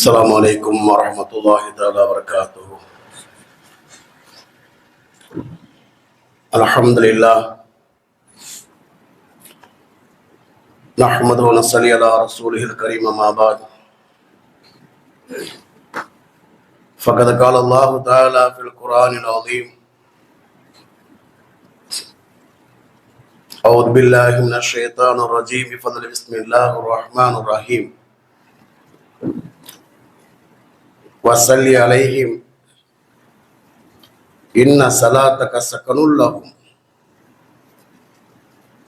السلام عليكم ورحمة الله تعالى وبركاته. الحمد لله نحمده ونصلي على رسوله الكريم أما بعد فقد قال الله تعالى في القرآن العظيم أعوذ بالله من الشيطان الرجيم بفضل بسم الله الرحمن الرحيم وصلي عليهم إن صلاتك سكن لهم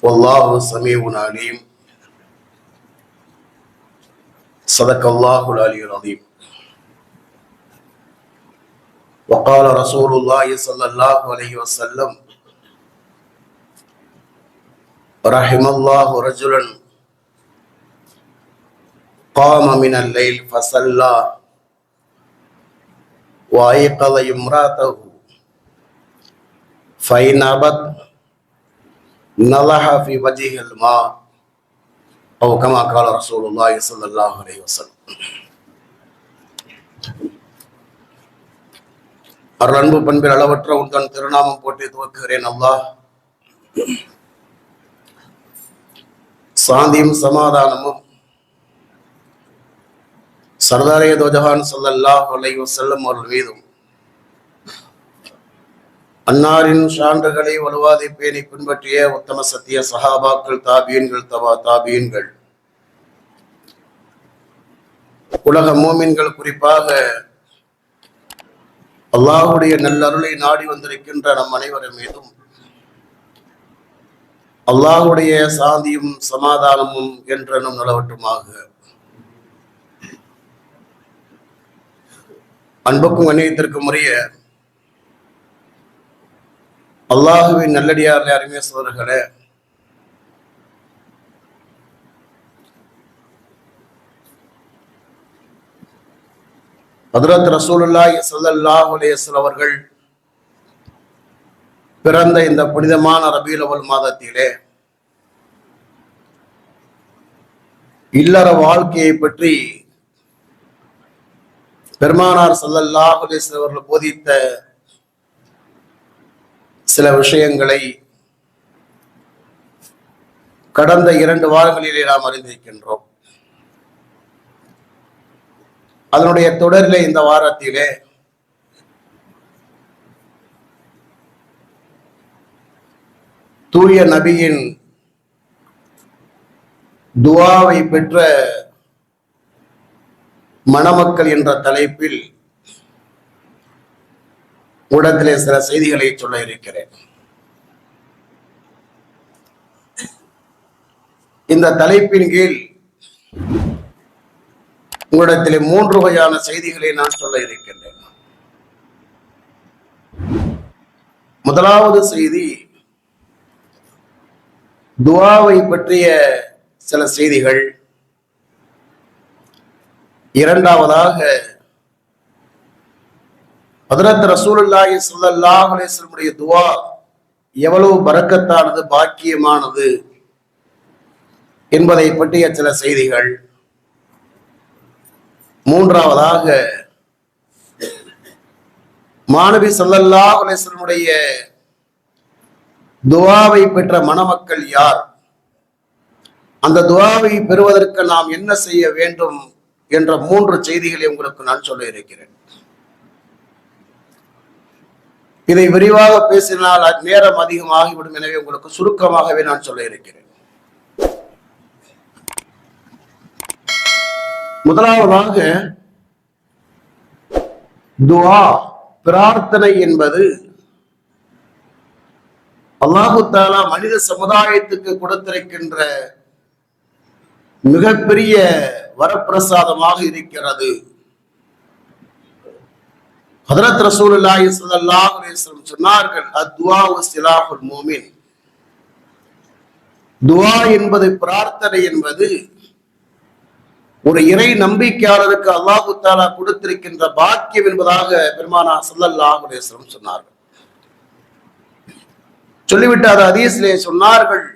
والله سميع عليم صدق الله العلي العظيم. وقال رسول الله صلى الله عليه وسلم رحم الله رجلا قام من الليل فصلى وأيقظ امرأته فإن أبت نضح في وجهه الماء أو كما قال رسول الله صلى الله عليه وسلم. அருளன்பு பண்பில் அளவற்ற உன் திருநாமம் போற்றி துவக்குகிறேன். அல்லாஹ் சாந்தியும் சமாதானமும் சர்தாரே தோஜஹான் ஸல்லல்லாஹு அலைஹி வஸல்லம் அவர்கள் மீதும் அன்னாரின் சான்றுகளை வலுவாதை பேணி பின்பற்றிய உத்தம சத்திய சஹாபாக்கள், தாபியன்கள், தவா தாபியன்கள், உலக மோமின்கள், குறிப்பாக அல்லாஹுடைய நல்லருளை நாடி வந்திருக்கின்ற நம் அனைவரும் மீதும் அல்லாஹுடைய சாந்தியும் சமாதானமும் என்றனும் நிலவட்டுமாக. அன்புக்கும் கண்ணியத்திற்கும் உரிய அல்லாஹுவின் நல்லடியார்களே, அருமைய சோதர்களே, ஹஜ்ரத் ரசூலுல்லாஹி ஸல்லல்லாஹு அலைஹி வஸல்லம் அவர்கள் பிறந்த இந்த புனிதமான ரபீஉல் அவ்வல் மாதத்திலே இல்லற வாழ்க்கையை பற்றி பெருமானார் ஸல்லல்லாஹு அலைஹி வஸல்லம் அவர்கள் போதித்த சில விஷயங்களை கடந்த 2 வாரங்களிலே நாம் அறிந்திருக்கின்றோம். அதனுடைய தொடரிலே இந்த வாரத்திலே தூய நபியின் துஆவை பெற்ற மணமக்கள் என்ற தலைப்பில் உடத்திலே சில செய்திகளை சொல்ல இருக்கிறேன். இந்த தலைப்பின் கீழ் உங்களிடத்திலே 3 வகையான செய்திகளை நான் சொல்ல இருக்கின்றேன். முதலாவது செய்தி துஆவை பற்றிய சில செய்திகள். இரண்டாவதாக ஹஜ்ரத் ரசூலுல்லாஹி ஸல்லல்லாஹு அலைஹி வஸல்லம் துஆ எவ்வளவு பரக்கத்தானது, பாக்கியமானது என்பதை பற்றிய சில செய்திகள். மூன்றாவதாக மாநபி ஸல்லல்லாஹு அலைஹி வஸல்லம் துஆவை பெற்ற மணமக்கள் யார், அந்த துஆவை பெறுவதற்கு நாம் என்ன செய்ய வேண்டும் என்ற 3 செய்திகளை உங்களுக்கு நான் சொல்ல இருக்கிறேன். இதை விரிவாக பேசினால் நேரம் அதிகமாகிவிடும். எனவே உங்களுக்கு சுருக்கமாகவே நான் சொல்ல இருக்கிறேன். முதலாவதாக துஆ, பிரார்த்தனை என்பது அல்லாஹு தஆலா மனித சமுதாயத்துக்கு கொடுத்திருக்கின்ற மிகப்பெரிய வரப்பிரசாதமாக இருக்கிறது. ஹஜ்ரத் ரசூலுல்லாஹி ஸல்லல்லாஹு அலைஹி வஸல்லம் சொன்னார்கள், அத்ஆஉ சிலாஹுல் மூமின். துஆ என்பது, பிரார்த்தனை என்பது ஒரு இறை நம்பிக்கையாளருக்கு அல்லாஹு தஆலா கொடுத்திருக்கின்ற பாக்கியம் என்பதாக பெருமானார் ஸல்லல்லாஹு அலைஹி வஸல்லம் சொன்னார்கள். சொல்லிவிட்டு அது ஹதீஸிலே சொன்னார்கள்,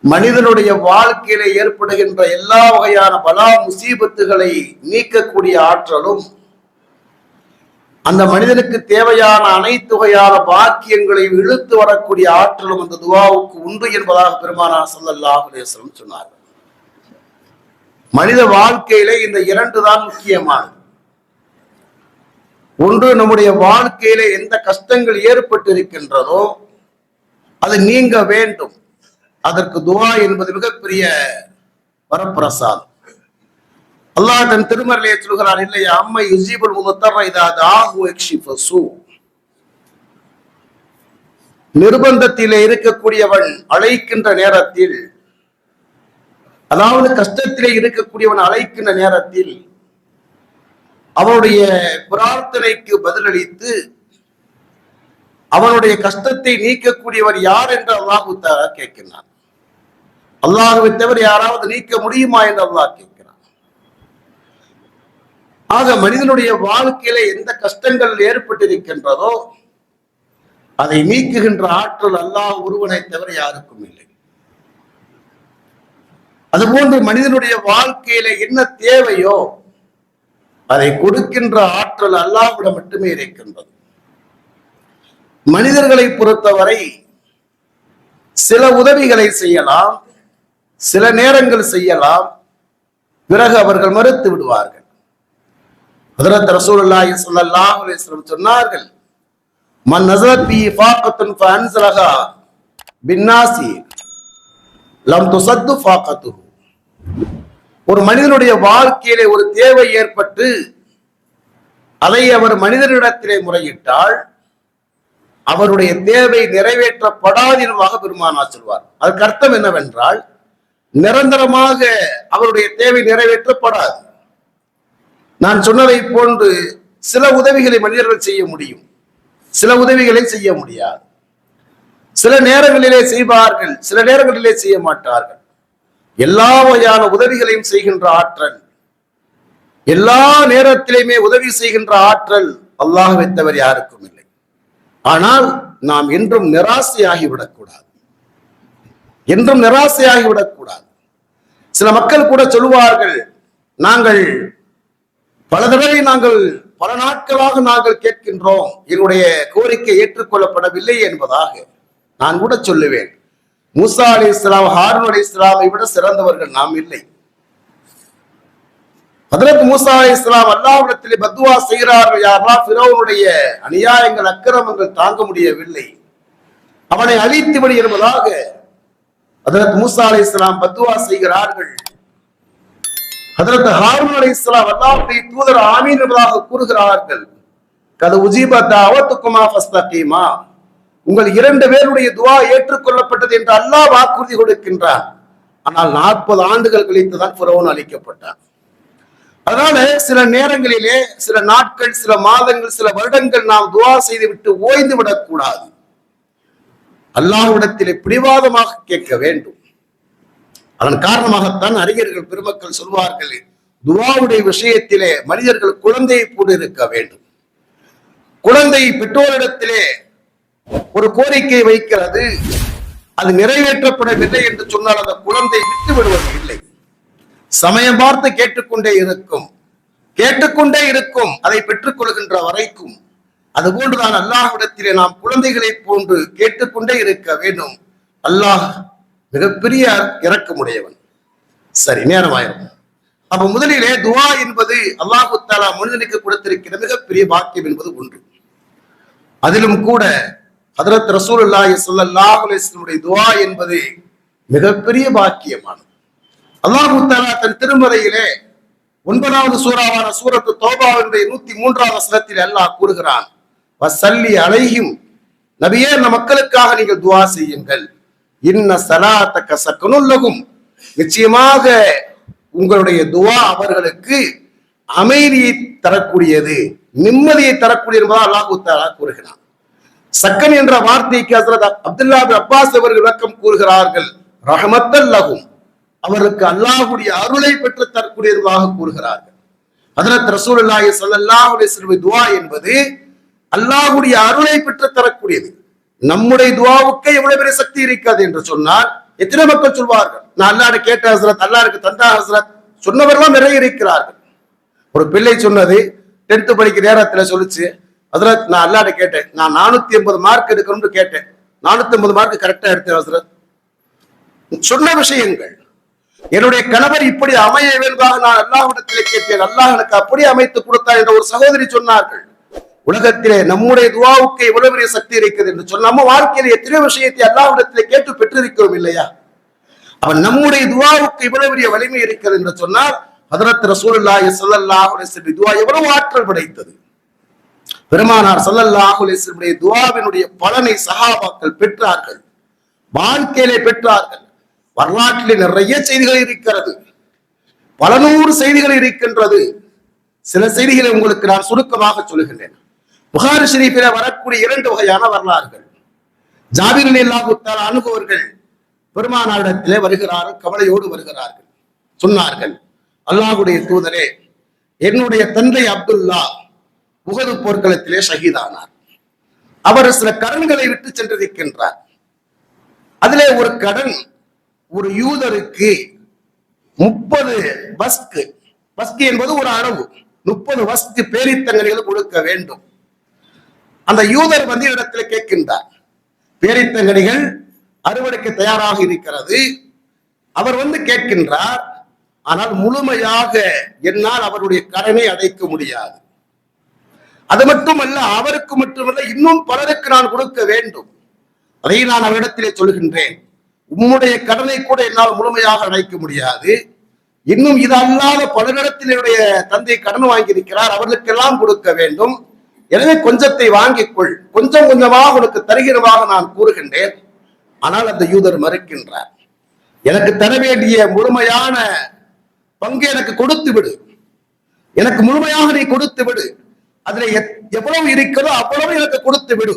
மனிதனுடைய வாழ்க்கையில ஏற்படுகின்ற எல்லா வகையான பலா முசீபத்துகளை நீக்கக்கூடிய ஆற்றலும், அந்த மனிதனுக்கு தேவையான அனைத்து வகையான பாக்கியங்களை இழுத்து வரக்கூடிய ஆற்றலும் அந்த துஆவுக்கு உண்டு என்பதாக பெருமானார் ஸல்லல்லாஹு அலைஹி வஸல்லம் சொன்னார்கள். மனித வாழ்க்கையில இந்த இரண்டு தான் முக்கியமானது. ஒன்று, நம்முடைய வாழ்க்கையில எந்த கஷ்டங்கள் ஏற்பட்டு இருக்கின்றதோ அது நீங்க வேண்டும். அதற்கு துஆ என்பது மிகப்பெரிய வரப்பிரசாதம். அல்லாஹ் தன் திருமறையிலே சொல்கிறார் இல்லையா, அம்மை யுஜீபுல் முதர்ர இதா தஆஹு யக்ஷிஃபு ஸூ. நிர்பந்தத்திலே இருக்கக்கூடியவன் அழைக்கின்ற நேரத்தில், அதாவது கஷ்டத்திலே இருக்கக்கூடியவன் அழைக்கின்ற நேரத்தில் அவனுடைய பிரார்த்தனைக்கு பதிலளித்து அவனுடைய கஷ்டத்தை நீக்கக்கூடியவர் யார் என்று அல்லாஹ் தஆலா கேட்கிறான். அல்லாஹ்வை தவிர யாராவது நீக்க முடியுமா என்று அல்லாஹ் கேட்கிறான். ஆக மனிதனுடைய வாழ்க்கையில எந்த கஷ்டங்கள் ஏற்பட்டிருக்கின்றதோ அதை நீக்குகின்ற ஆற்றல் அல்லாஹ் ஒருவனை தவிர யாருக்கும் இல்லை. அதுபோன்று மனிதனுடைய வாழ்க்கையில என்ன தேவையோ அதை கொடுக்கின்ற ஆற்றல் அல்லாஹ்விடம் மட்டுமே இருக்கின்றது. மனிதர்களை பொறுத்தவரை சில உதவிகளை செய்யலாம், சில நேரங்கள் செய்யலாம், பிறகு அவர்கள் மறுத்து விடுவார்கள். ஹஜ்ரத் ரசூலுல்லாஹி ஸல்லல்லாஹு அலைஹி வஸல்லம் சொன்னார்கள், மன் நஸரத் பி ஃபாகத்துன் ஃபஅன்ஸலஹா பின்னாசி லம் துஸத்து ஃபாகத்துஹு. ஒரு மனிதனுடைய வாழ்க்கையிலே ஒரு தேவை ஏற்பட்டு அதை அவர் மனிதனிடத்திலே முறையிட்டால் அவருடைய தேவை நிறைவேற்றப்படாது என்பதாக பெருமானார் சொல்வார். அதற்கு அர்த்தம் என்னவென்றால், நிரந்தரமாக அவருடைய தேவை நிறைவேற்றப்படாது. நான் சொன்னதை போன்று சில உதவிகளை மனிதர்கள் செய்ய முடியும், சில உதவிகளை செய்ய முடியாது. சில நேரங்களிலே செய்வார்கள், சில நேரங்களிலே செய்ய மாட்டார்கள். எல்லா வகையான உதவிகளையும் செய்கின்ற ஆற்றல், எல்லா நேரத்திலையுமே உதவி செய்கின்ற ஆற்றல் அல்லாஹ்வை தவிர யாருக்கும் இல்லை. ஆனால் நாம் என்றும் நிராசையாகிவிடக்கூடாது, என்றும் நிராசையாகிவிடக்கூடாது. சில மக்கள் கூட சொல்லுவார்கள், நாங்கள் பல தடவை பல நாட்களாக நாங்கள் கேட்கின்றோம், என்னுடைய கோரிக்கை ஏற்றுக்கொள்ளப்படவில்லை என்பதாக. நான் கூட சொல்லுவேன், மூசா அலைஹிஸ்ஸலாம், ஹாரூன் அலைஹிஸ்ஸலாமை விட சிறந்தவர்கள் நாம் இல்லை. ஹஜ்ரத் மூசா அலைஹிஸ்ஸலாம் அல்லாஹ்விடத்திலே பத்வா செய்கிறார்கள், யா அல்லாஹ், ஃபிரௌனுடைய அநியாயங்கள் அக்கிரமங்கள் தாங்க முடியவில்லை, அவனை அழித்து விடு என்பதாக ஹஜ்ரத் மூசா அலைஹிஸ்ஸலாம் பத்வா செய்கிறார்கள். ஹஜ்ரத் ஹாரூன் அலைஹிஸ்ஸலாம் அல்லாஹ்வுடைய தூதர் ஆமீன் என்பதாக கூறுகிறார்கள், கத உஜீப தஅவத்துக்குமா ஃபஸ்தகீமா. உங்கள் இரண்டு பேருடைய துஆ ஏற்றுக்கொள்ளப்பட்டது என்று அல்லாஹ் வாக்குறுதி கொடுக்கின்றான். ஆனால் 40 ஆண்டுகள் கழித்துதான் ஃபிரௌன் அழிக்கப்பட்டான். அதனால சில நேரங்களிலே, சில நாட்கள், சில மாதங்கள், சில வருடங்கள் நாம் துஆ செய்து விட்டு ஓய்ந்து விடக்கூடாது. அல்லாஹ்விடத்திலே பிடிவாதமாக கேட்க வேண்டும். அதன் காரணமாகத்தான் அறிஞர்கள் பெருமக்கள் சொல்வார்கள், துஆவுடைய விஷயத்திலே மனிதர்கள் குழந்தையை போல இருக்க வேண்டும். குழந்தை பெற்றோரிடத்திலே ஒரு கோரிக்கை வைக்கிறது, அது நிறைவேற்றப்படவில்லை என்று சொன்னால் அந்த குழந்தை விட்டு விடுவது இல்லை, சமயம் பார்த்து கேட்டுக்கொண்டே இருக்கும் அதை பெற்றுக் கொள்கின்ற வரைக்கும். அதுபோன்றுதான் அல்லாஹ்விடத்திலே நாம் குழந்தைகளை போன்று கேட்டுக்கொண்டே இருக்க வேண்டும். அல்லாஹ் மிகப்பெரிய இரக்கமுடையவன். சரி, நேரமாயிரும். அப்ப முதலிலே துஆ என்பது அல்லாஹ் தஆலா மனிதனுக்கு கொடுத்திருக்கிற மிகப்பெரிய பாக்கியம் என்பது ஒன்று. அதிலும் கூட ஹஜ்ரத் ரசூலுல்லாஹி ஸல்லல்லாஹு அலைஹி வஸல்லம் துஆ என்பது மிகப்பெரிய பாக்கியமானது. அல்லாஹ் தஆலா தன் திருமறையிலே 9வது சூறாவான சூரத்து தௌபாவுடைய 103வது வசனத்தில் அல்லாஹ் கூறுகிறான், வஸல்லி அலைஹிம், நபியே, அந்த மக்களுக்காக நீங்கள் துஆ செய்யுங்கள். இன்ன ஸலாத்தக ஸகனுல் லஹும், நிச்சயமாக உங்களுடைய துஆ அவர்களுக்கு அமைதியை தரக்கூடியது, நிம்மதியை தரக்கூடியது என்பதாக அல்லாஹ் தஆலா கூறுகிறான். சக்கன் என்ற வார்த்தைக்கு ஹஜ்ரத் அப்துல்லா பின் அப்பாஸ் அவர்கள் விளக்கம் கூறுகிறார்கள், ரஹமத்தல் லஹும், அவருக்கு அல்லாஹ்வுடைய அருளை பெற்று தரக்கூடியதாக கூறுகிறார்கள். ஹஜ்ரத் ரசூலுல்லாஹி ஸல்லல்லாஹு அலைஹி வஸல்லம் துஆ என்பது அல்லாஹ்வுடைய அருளை பெற்று தரக்கூடியது. நம்முடைய துஆவுக்கு எவ்வளவு பெரிய சக்தி இருக்காது என்று சொன்னால், எத்தனை மக்கள் சொல்வார்கள், நான் அல்லாஹ்ட்ட கேட்ட ஹஸ்ரத், அல்லாஹ்வுக்கு தந்தா ஹஸ்ரத் சொன்னவர்கள்லாம் நிறைய இருக்கிறார்கள். ஒரு பிள்ளை சொன்னது 10th படிக்கிற நேரத்துல சொல்லிச்சு, ஹஸ்ரத் நான் அல்லாஹ்ட்ட கேட்டேன், நான் 480 மார்க் எடுக்கணும்னு கேட்டேன், 450 மார்க் கரெக்டா எடுத்தேன் ஹஸ்ரத். சொன்ன விஷயங்கள், என்னுடைய கணவர் இப்படி அமைய வேண்டுமாக நான் அல்லாஹ்விடத்திலே கேட்டேன், அல்லாஹ் எனக்கு அப்படி அமைத்து கொடுத்தார் என்ற ஒரு சகோதரி சொன்னார்கள். உலகத்திலே நம்முடைய துஆவுக்கு எவ்வளவு பெரிய சக்தி இருக்கிறது என்று சொன்ன நம்ம வாழ்க்கையில எத்தனை விஷயத்தை அல்லாஹ்விடத்திலே கேட்டு பெற்றிருக்கிறோம் இல்லையா? அவன் நம்முடைய துஆவுக்கு இவ்வளவு பெரிய வலிமை இருக்கிறது என்று சொன்னால் ஹஜ்ரத் ரசூலுல்லாஹி ஸல்லல்லாஹு அலைஹி வஸல்லம் துஆ எவ்வளவு ஆற்றல் படைத்தது. பெருமானார் ஸல்லல்லாஹு அலைஹி வஸல்லம் துஆவினுடைய பலனை சஹாபாக்கள் பெற்றார்கள், வாழ்க்கையிலே பெற்றார்கள். வரலாற்றிலே நிறைய செய்திகள் இருக்கிறது, பல நூறு செய்திகள் இருக்கின்றது. சில செய்திகளை உங்களுக்கு நான் சுருக்கமாக சொல்லுகின்றேன். புகாரி ஷரீஃபிலே வரக்கூடிய 2 வகையான வரலாறுகள். ஜாபிர் ரலியல்லாஹு தஆலா அன்ஹு அவர்கள் பெருமானாரிடத்திலே வருகிறார்கள், கவலையோடு வருகிறார்கள். சொன்னார்கள், அல்லாஹ்வுடைய தூதரே, என்னுடைய தந்தை அப்துல்லா உஹது போர்க்களத்திலே ஷஹீதானார். அவர் சில கடன்களை விட்டு சென்றிருக்கின்றார். அதிலே ஒரு கடன், ஒரு யூதருக்கு 30 வஸ்கு, வஸ்கு என்பது ஒரு அளவு, 30 வஸ்கு பேரித்தங்கனிகள் கொடுக்க வேண்டும். அந்த யூதர் வந்து இடத்துல கேட்கின்றார், பேரித்தங்கனிகள் அறுவடைக்கு தயாராக இருக்கிறது. அவர் வந்து கேட்கின்றார், ஆனால் முழுமையாக என்னால் அவருடைய கடனை அடைக்க முடியாது. அது மட்டுமல்ல, அவருக்கு மட்டுமல்ல இன்னும் பலருக்கு நான் கொடுக்க வேண்டும். அதை நான் அவரிடத்திலே சொல்கின்றேன், உம்முடைய கடனை கூட என்னால் முழுமையாக அடைக்க முடியாது. இன்னும் இது அல்லாத பலரிடத்தினுடைய தந்தை கடன் வாங்கியிருக்கிறார், அவர்களுக்கெல்லாம் கொடுக்க வேண்டும். எனவே கொஞ்சத்தை வாங்கிக் கொள், கொஞ்சம் கொஞ்சமாக உனக்கு தருகிறமாக நான் கூறுகின்றேன். ஆனால் அந்த யூதர் மறுக்கின்றார். எனக்கு தர வேண்டிய முழுமையான பங்கு எனக்கு கொடுத்து விடு, எனக்கு முழுமையாக நீ கொடுத்து விடு, அதுல எவ்வளவு இருக்கிறதோ அவ்வளவு எனக்கு கொடுத்து விடு,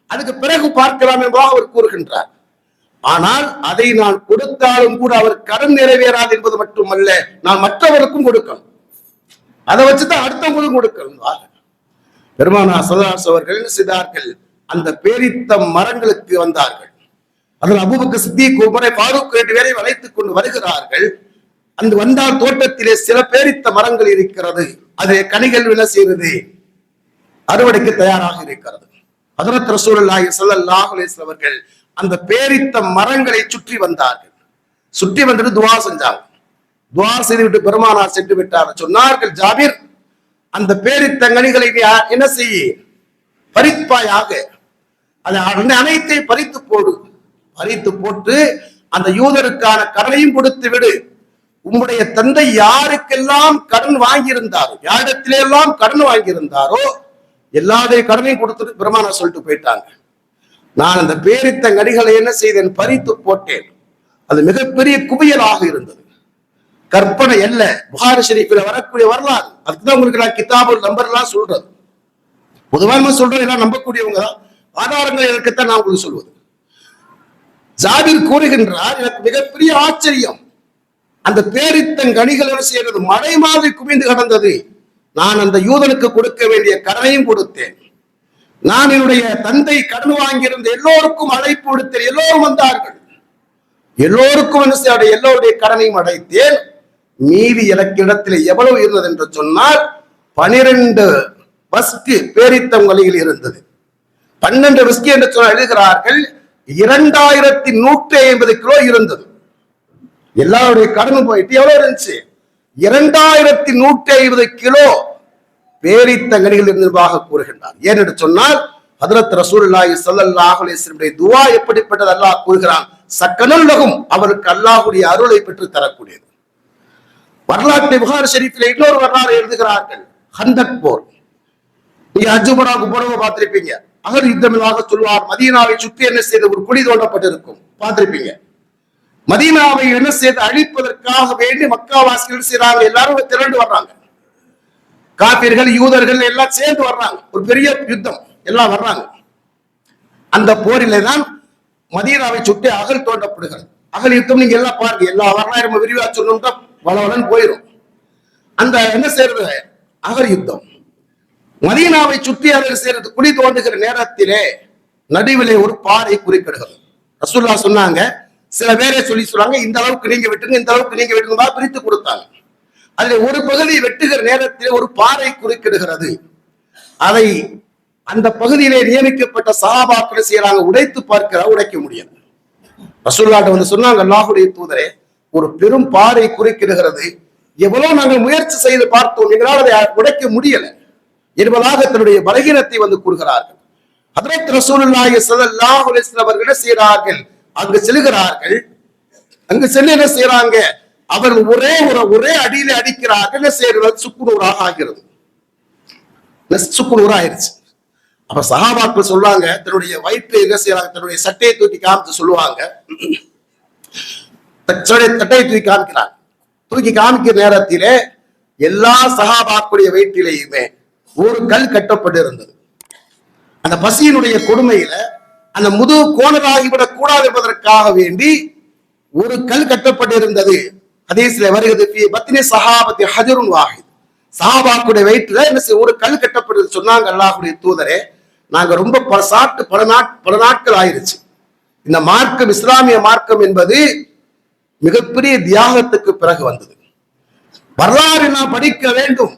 அதுக்கு பிறகு பார்க்கலாம் என்பதாக அவர் கூறுகின்றார். ஆனால் அதை நான் கொடுத்தாலும் கூட அவர் கடன் நிறைவேறாது என்பது மட்டுமல்ல, நான் மற்றவருக்கும் கொடுக்கணும், அதை வச்சுதான் அடுத்தவங்களுக்கும் கொடுக்கணும். பெருமானார் ஸல்லல்லாஹு அலைஹி வஸல்லம் அவர்கள் என்ன செய்தார்கள், அந்த பேரித்த மரங்களுக்கு வந்தார்கள். அதில் அபூபக்கர் சித்திக், உமர், ஃபாரூக் 2 பேரை அழைத்துக் கொண்டு வருகிறார்கள். அந்த வந்தால் தோட்டத்திலே சில பேரித்த மரங்கள் இருக்கிறது, அது கனிகள் என்ன செய்கிறது, அறுவடைக்கு தயாராக இருக்கிறது. ஹஜ்ரத் ரசூலுல்லாஹி ஸல்லல்லாஹு அலைஹி வஸல்லம் அவர்கள் அந்த பேரித்த மரங்களை சுற்றி வந்தார்கள். சுற்றி வந்துட்டு துஆ செஞ்சாங்க. துஆ செய்துவிட்டு பெருமானார் சென்று விட்டார். சொன்னார்கள், ஜாபிர், அந்த பேரித்த கனிகளை என்ன செய்ய, பறிப்பாயாக, அதை அனைத்தை பறித்து போடு, பறித்து போட்டு அந்த யூதருக்கான கடனையும் கொடுத்து விடு. உம்முடைய தந்தை யாருக்கெல்லாம் கடன் வாங்கியிருந்தாரோ, யாரிடத்திலெல்லாம் கடன் வாங்கியிருந்தாரோ எல்லாருடைய கடனையும் கொடுத்துட்டு பெருமானார் சொல்லிட்டு போயிட்டாங்க. நான் அந்த பேரித்த கனிகளை என்ன செய்தேன், பறித்து போட்டேன். அது மிகப்பெரிய குவியலாக இருந்தது, கற்பனை அல்ல. புகாரி ஷரீஃபில் வரக்கூடிய வரலாறு. அதுதான் உங்களுக்கு நான் கிதாபுல் நம்பர்லாம் சொல்றது. பொதுவாக சொல்றது எல்லாம் நம்பக்கூடியவங்க தான், ஆதாரங்கள் எனக்குத்தான் நான் உங்களுக்கு சொல்வது. ஜாபிர் கூறுகின்றார், எனக்கு மிகப்பெரிய ஆச்சரியம், அந்த பேரித்தங் கனிகள் என்ன செய்யறது, மழை மாதிரி குவிந்து கிடந்தது. நான் அந்த யூதனுக்கு கொடுக்க வேண்டிய கடனையும் கொடுத்தேன். நான் என்னுடைய தந்தை கடன் வாங்கியிருந்த எல்லோருக்கும் அழைப்பு விடுத்தேன், எல்லோரும் வந்தார்கள், எல்லோருக்கும் என்ன செய்ய, எல்லோருடைய கடனையும் அடைத்தேன். மீதி எனக்கு இடத்துல எவ்வளவு இருந்தது என்று சொன்னால் 12 வஸ்கு பேரித்தங்களில் இருந்தது. 12 வஸ்கு என்று சொல்ல எழுதுகிறார்கள், 2150 கிலோ இருந்தது. எல்லாருடைய கடனும் போயிட்டு எவ்வளவு இருந்துச்சு, 2150 கிலோ பேரித்தங்கனிகள் இருந்ததாக கூறுகின்றார். ஏனென்று சொன்னால் ஹஜ்ரத் ரசூலுல்லாஹி ஸல்லல்லாஹு அலைஹி வஸல்லம் துஆ எப்படிப்பட்டது, அல்லாஹ் கூறுகிறான், சக்கனல் லஹும், அவருக்கு அல்லாஹ்வுடைய அருளை பெற்று தரக்கூடியது. வரலாற்றை புகாரி ஷரீஃபில் இன்னொரு வரலாறு எழுதுகிறார்கள், ஹந்தக் போர். நீங்க ஹஜ் உம்ராவுக்கு போறவங்க பார்த்திருப்பீங்க. அகர் யுத்தமாக சொல்வார், மதீனாவை சுற்றி என்ன செய்த ஒரு குழி தோண்டப்பட்டிருக்கும், பார்த்திருப்பீங்க. மதீனாவை என்ன செய்து அழிப்பதற்காக வேண்டி மக்காவாசிகள் செய்றாங்க, எல்லாரும் திரண்டு வர்றாங்க, காபிர்கள் யூதர்கள் எல்லாம் சேர்ந்து வர்றாங்க, ஒரு பெரிய யுத்தம் எல்லாம் வர்றாங்க. அந்த போரிலே தான் மதீனாவை சுற்றி அகல் தோண்டப்படுகிறது. அகல் யுத்தம் நீங்க எல்லாம் பாருங்க, எல்லா வரலாறு விரிவா சொல்லணும்னா வளவலன்னு போயிடும். அந்த என்ன செய்யறது, அகல் யுத்தம். மதீனாவை சுற்றி அவர்கள் செய்யறது, குழி தோண்டுகிற நேரத்திலே நடுவிலே ஒரு பாறை குறிப்பிடுகிறது. ரசூலுல்லாஹ் சொன்னாங்க, சில பேரை சொல்றாங்க, இந்த அளவுக்கு நீங்க வெட்டுங்க, இந்த அளவுக்கு நீங்க வெட்டுங்க, பிரித்து கொடுத்தாங்க. அதுல ஒரு பகுதியை வெட்டுகிற நேரத்தில் ஒரு பாறை குறுக்கிடுகிறது. அதை அந்த பகுதியிலே நியமிக்கப்பட்ட சஹாபாக்கள் செய்யறாங்க, உடைத்து பார்க்கிற, உடைக்க முடியாது. ரசூலுல்லாஹ் வந்து சொன்னாங்க, அல்லாஹ்வுடைய தூதரே, ஒரு பெரும் பாறை குறுக்கிடுகிறது, எவ்வளவு நாங்கள் முயற்சி செய்து பார்த்தோம், எங்களால் அதை உடைக்க முடியல என்பதாக தன்னுடைய பலகீனத்தை வந்து கூறுகிறார்கள். ஹஜ்ரத் ரசூலுல்லாஹி ஸல்லல்லாஹு அலைஹி வஸல்லம் அவர்கள் செய்கிறார்கள், அங்கு செல்கிறார்கள். அங்கு சென்று என்ன செய்யறாங்க, அவர்கள் ஒரே அடியில அடிக்கிறார்கள். என்ன செய்யறது, சுக்குநூறாக ஆகிறது, சுக்குநூறு ஆயிருச்சு. அப்ப சஹாபாக்கள் சொல்றாங்க, தன்னுடைய வயிற்றை என்ன செய்யறாங்க, தன்னுடைய சட்டையை தூக்கி காமிச்சு சொல்லுவாங்க, சட்டையை தூக்கி காமிக்கிறாங்க. தூக்கி காமிக்கிற நேரத்திலே எல்லா சஹாபாக்களுடைய வயிற்றிலேயுமே ஒரு கல் கட்டப்பட்டு இருந்தது. அந்த பசியினுடைய கொடுமையில அந்த முதுகு கோணலாகிவிடக் கூடாது என்பதற்காக வேண்டி ஒரு கல் கட்டப்பட்டு இருந்தது. ஹதீஸ்ல வருகிறது, பத்னி சஹாபத்தி ஹஜருன் வாஹித், சஹாபாக்களுடைய வயிற்றுல என்ன ஒரு கல் கட்டப்பட்டு சொன்னாங்க. அல்லாஹ்வுடைய தூதரே, நாங்க ரொம்ப பல நாட்கள் ஆயிருச்சு. இந்த மார்க்கம், இஸ்லாமிய மார்க்கம் என்பது மிகப்பெரிய தியாகத்துக்கு பிறகு வந்தது. வரலாறு நாம் படிக்க வேண்டும்.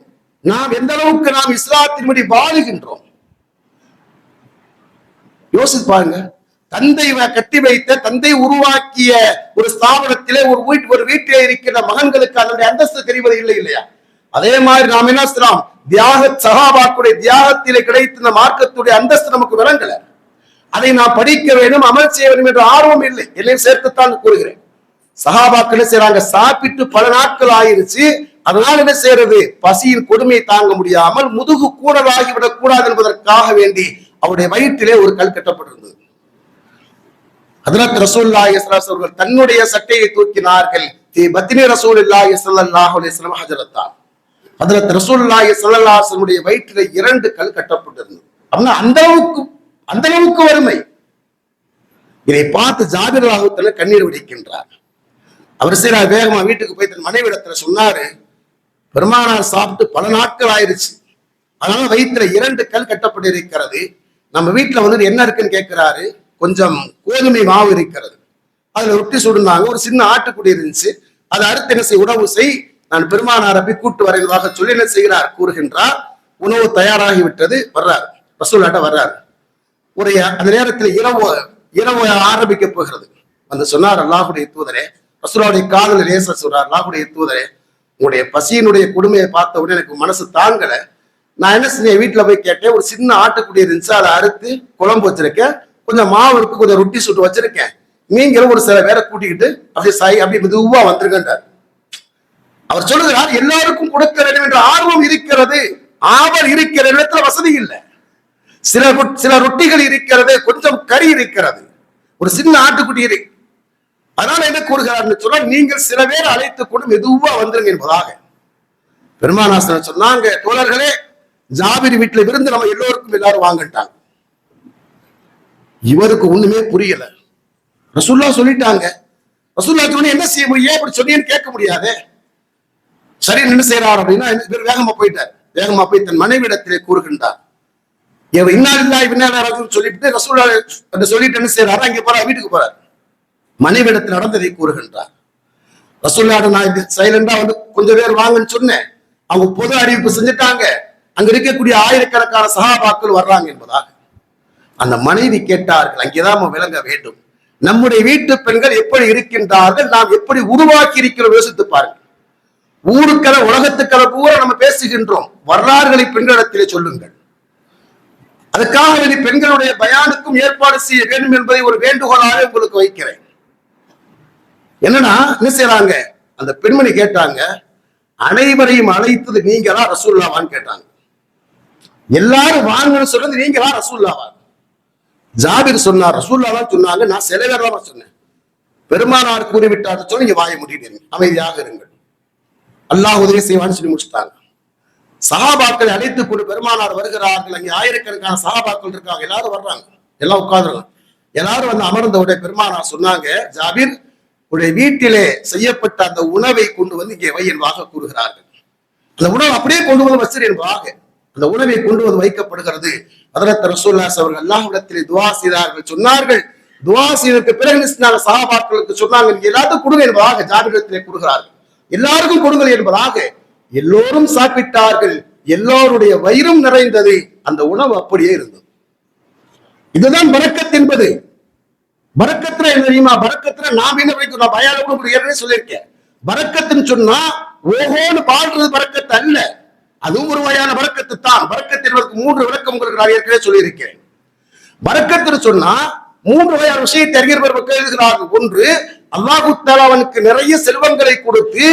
நாம் எந்த அளவுக்கு நாம் இஸ்லாத்தின்படி வாழுகின்றோம் யோசித்து பாருங்க. தந்தை கட்டி வைத்த, தந்தை உருவாக்கிய ஒரு ஸ்தாபனத்திலே ஒரு வீட்டிலே இருக்கிற மகன்களுக்கு அதனுடைய அந்தஸ்து தெரிவது இல்லை இல்லையா? அதே மாதிரி நாம் என்ன செய்யலாம், சஹாபாக்களுடைய தியாகத்திலே கிடைத்த இந்த மார்க்கத்துடைய அந்தஸ்து நமக்கு விளங்கல. அதை நாம் படிக்க வேண்டும், அமல் செய்ய வேண்டும் என்ற ஆர்வம் இல்லை. எல்லையும் சேர்த்துத்தான் கூறுகிறேன். சஹாபாக்கள் என்ன செய்யறாங்க, சாப்பிட்டு பல நாட்கள் ஆயிருச்சு. அதனால என்ன செய்யறது, பசியின் கொடுமையை தாங்க முடியாமல் முதுகு கூடலாகி விடக் கூடாது என்பதற்காக வேண்டி அவருடைய வயிற்றிலே ஒரு கல் கட்டப்பட்டிருந்தது. ஹஜ்ரத் ரசூலுல்லாஹி ஸல்லல்லாஹு அலைஹி வஸல்லம் தன்னுடைய சட்டையை தூக்கினார்கள். பத்னி ரசூலுல்லாஹி ஸல்லல்லாஹு அலைஹி வஸல்லம் ஹஜரத்தான். ஹஜ்ரத் ரசூலுல்லாஹி ஸல்லல்லாஹு அலைஹி வஸல்லம் வயிற்றிலே 2 கல் கட்டப்பட்டிருந்தது. அப்படின்னா அந்த அளவுக்கு வறுமை. இதை பார்த்து ஜாபிர் ரலியல்லாஹு அன்ஹு கண்ணீர் வடிக்கின்றார். அவர் சரி வேகமா வீட்டுக்கு போய் தன் மனைவிடத்துல சொன்னாரு, பெருமானார் சாப்பிட்டு பல நாட்கள் ஆயிருச்சு, அதனால வயிற்றுல 2 கல் கட்டப்பட்டு இருக்கிறது. நம்ம வீட்டுல வந்து என்ன இருக்குன்னு கேட்கிறாரு. கொஞ்சம் கோதுமை மாவு இருக்கிறது, அதுல ரொட்டி சுடுனாங்க, ஒரு சின்ன ஆட்டுக்குடி இருந்துச்சு, அதை அறுத்து என்ன செய், உணவு செய், நான் பெருமானாரை போய் கூட்டு வரைவதாக சொல்லி என்ன செய்கிறார், கூறுகின்றார். உணவு தயாராகி விட்டது. வர்றாரு, ரசூலுல்லாஹ் வர்றாரு. அந்த நேரத்தில் இரவு ஆரம்பிக்க போகிறது. வந்து சொன்னார், அல்லாஹ்வுடைய தூதரே, ரசூலுல்லாஹ்வுடைய காதுல லேசா சொல்றார், அல்லாஹ்வுடைய தூதரே, உங்களுடைய பசியினுடைய கொடுமையை பார்த்த உடனே எனக்கு மனசு தாங்கல. நான் என்ன செஞ்சேன், வீட்டுல போய் கேட்டேன், ஒரு சின்ன ஆட்டுக்குடி இருந்துச்சு, அதை அறுத்து குழம்பு வச்சிருக்கேன், கொஞ்சம் மாவு இருக்கு, கொஞ்சம் ரொட்டி சுட்டு வச்சிருக்கேன், நீங்களும் ஒரு சில பேரை கூட்டிக்கிட்டு அப்படி மெதுவா வந்துருங்கன்றார். அவர் சொல்லுகிறார், எல்லாருக்கும் கொடுக்க வேண்டும் என்ற ஆர்வம் இருக்கிறது, ஆவல் இருக்கிற இடத்துல வசதி இல்லை. சில ரொட்டிகள் இருக்கிறது, கொஞ்சம் கறி இருக்கிறது, ஒரு சின்ன ஆட்டுக்குட்டி இருக்கு. அதனால என்ன கூறுகிறார் சொன்னால், நீங்கள் சில பேரை அழைத்துக் கொண்டு மெதுவா வந்துருங்க என்பதாக. பெருமானார் சொன்னாங்க, தோழர்களே, ஜாபிர் வீட்டுல இருந்து நம்ம எல்லாரும் வாங்கிட்டாங்க. இவருக்கு ஒண்ணுமே புரியல. ரசூலுல்லாஹ் சொல்லிட்டாங்க, ரசூலுல்லாஹ் சொன்ன என்ன செய்ய முடியும், அப்படி சொன்னீங்கன்னு கேட்க முடியாது. சரி என்ன செய்யறார் அப்படின்னா, வேகமா போயிட்டார். வேகமா போய் தன் மனைவிடத்திலே கூறுகின்றார். சொல்லிட்டு ரசூலுல்லாஹ் சொல்லிட்டு என்ன செய்யறாரு, அங்கே போறார், வீட்டுக்கு போறார். மனைவிடத்தில் நடந்ததை கூறுகின்றார். ரசூலுல்லாஹ் நான் சைலண்டா வந்து கொஞ்சம் பேர் வாங்கன்னு சொன்னேன், அவங்க பொது அறிவிப்பு செஞ்சுட்டாங்க, அங்க இருக்கக்கூடிய ஆயிரக்கணக்கான சஹாபாக்கள் வர்றாங்க என்பதாக. அந்த மனைவி கேட்டார்கள், அங்கேதான் விளங்க வேண்டும், நம்முடைய வீட்டு பெண்கள் எப்படி இருக்கின்றார்கள், நாம் எப்படி உருவாக்கி இருக்கிறோம் யோசித்து பாருங்கள். ஊருக்கல உலகத்துக்கள பூரா நம்ம பேசுகின்றோம், வரலாறுகளை பெண்களிடத்திலே சொல்லுங்கள். அதுக்காக வேண்டி பெண்களுடைய பயானுக்கும் ஏற்பாடு செய்ய வேண்டும் என்பதை ஒரு வேண்டுகோளாக உங்களுக்கு வைக்கிறேன். என்னன்னா என்ன செய்யறாங்க, அந்த பெண்மணி கேட்டாங்க, அனைவரையும் அழைத்தது நீங்களா ரசூலுல்லாஹ்வான்னு கேட்டாங்க. எல்லாரும் வாங்கன்னு சொல்றது நீங்களா ரசூலுல்லாஹ்வா? ஜாபிர் சொன்னார், ரசூலுல்லாஹ் சொன்னாங்க, நான் சில பேர் தான் சொன்னேன். பெருமானார் கூறிவிட்டார் சொல்லி நீங்க வாய முடியுங்க, அமைதியாக இருங்கள், அல்லாஹ் உதவி செய்வான்னு சொல்லி முடிச்சுட்டாங்க. சஹாபாக்களை அழைத்துக் கொண்டு பெருமானார் வருகிறார்கள். அங்கே ஆயிரக்கணக்கான சஹாபாக்கள் இருக்காங்க, எல்லாரும் வர்றாங்க, எல்லாம் உட்கார்ந்துருங்க. எல்லாரும் வந்து அமர்ந்த உடைய பெருமானார் சொன்னாங்க, ஜாபிர், உடைய வீட்டிலே செய்யப்பட்ட அந்த உணவை கொண்டு வந்து இங்கே வை என்பதாக கூறுகிறார்கள். அந்த உணவு அப்படியே கொண்டு வந்து வச்சிரு என்பதாக அந்த உணவை கொண்டு வந்து வைக்கப்படுகிறது. ஹஜ்ரத் ரசூலுல்லாஹ் அவர்கள் அல்லாஹ்விடத்திலே துஆ செய்தார்கள். சொன்னார்கள், துவா செய்ததற்கு பிறகு சஹாபாக்களுக்கு சொன்னாங்க, நீங்க எல்லாத்துக்கும் கொடுங்க என்பதாக ஜாபிரிடத்திலே கொடுக்கிறார்கள். எல்லாருக்கும் கொடுங்கள் என்பதாக எல்லோரும் சாப்பிட்டார்கள். எல்லோருடைய வயிறும் நிறைந்தது. அந்த உணவு அப்படியே இருந்தது. இதுதான் பரக்கத் என்பது. பரக்கத்துல என்ன தெரியுமா? பரக்கத்துல நாம் என்ன வைக்கும்? நான் பயாலோட ஏற்கனவே சொல்லியிருக்கேன். பரக்கத்துன்னு சொன்னா ஓஹோன்னு வாழ்றது பரக்கத்து அல்ல. அதுவும் ஒரு வகையான பரக்கத்து தான். பரக்கத்து என்பதற்கு 3 விளக்கம் உங்களுக்கு நான் ஏற்கனவே சொல்லியிருக்கேன். பரக்கத்துன்னு சொன்னா 3 வகையான விஷயத்தை அறிஞர் மக்கள் எழுதுகிறார்கள். ஒன்று, அல்லாஹு தஆலா அவனுக்கு நிறைய செல்வங்களை கொடுத்து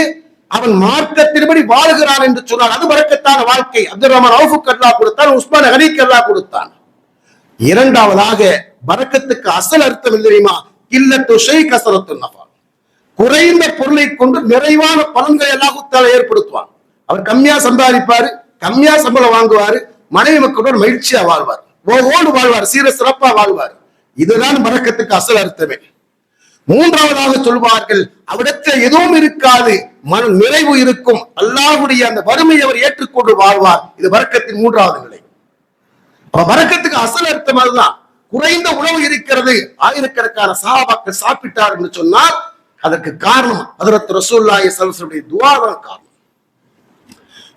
அவன் மார்க்கத்தின்படி வாழ்கிறான் என்று சொன்னான். அது பரக்கத்தான வாழ்க்கை. அப்துல் ரஹ்மான் அவுஃபுக்கு அல்லாஹ் கொடுத்தான், உஸ்மான் கனிக்கு அல்லாஹ் கொடுத்தான். இரண்டாவதாக பரக்கத்துக்கு அசல் அர்த்தம் என்ன தெரியுமா? கில்லத்து ஷை கஸரத்து நஃபா. குறைந்த பொருளை கொண்டு நிறைவான பலன்களை அல்லாஹ் தஆலா ஏற்படுத்துவான். அவர் கம்மியா சம்பாதிப்பாரு, கம்மியா சம்பளம் வாங்குவாரு, மனைவி மக்களோடு மகிழ்ச்சியா வாழ்வார், ஓகோடு வாழ்வார், சீர சிறப்பா வாழ்வார். இதுதான் பரக்கத்துக்கு அசல் அர்த்தமே. மூன்றாவதாக சொல்வார்கள், அவிடத்தில் எதுவும் இருக்காது, மன நிறைவு இருக்கும், அல்லாஹ்வுடைய அந்த வறுமையை அவர் ஏற்றுக்கொண்டு வாழ்வார். இது பரக்கத்தின் 3வது நிலை. பரக்கத்துக்கு அசல் அர்த்தம் அதுதான். குறைந்த உணவு இருக்கிறது, ஆயிரக்கணக்கான சஹாபாக்கள் சாப்பிட்டார் என்று சொன்னால் அதற்கு காரணம் ஹஜ்ரத் ரசூலுல்லாஹி ஸல்லல்லாஹு அலைஹி வஸல்லம் துஆ தான் காரணம்.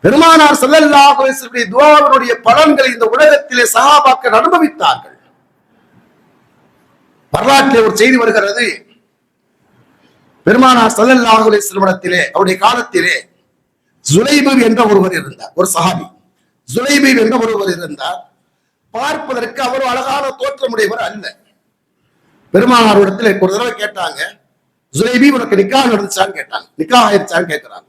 பெருமானார் ஸல்லல்லாஹு அலைஹி வஸல்லம் துஆவுடைய பலன்களை இந்த உலகத்திலே சஹாபாக்கள் அனுபவித்தார்கள். வரலாற்றிலே ஒரு செய்தி வருகிறது. பெருமானார் ஸல்லல்லாஹு அலைஹி வஸல்லம் இடத்திலே அவருடைய காலத்திலே ஜுலைபி என்ற ஒருவர் இருந்தார், ஒரு சஹாபி. ஜுலைபி என்ற ஒருவர் இருந்தார். பார்ப்பதற்கு அவர் அழகான தோற்றமுடையவர் அல்ல. பெருமானார் இடத்துல ஒரு தடவை கேட்டாங்க, ஜுலைபி உனக்கு நிக்காஹ் நடந்துச்சான்னு கேட்டாங்க. நிக்காஹ் ஆயிடுச்சான்னு கேட்கிறாங்க.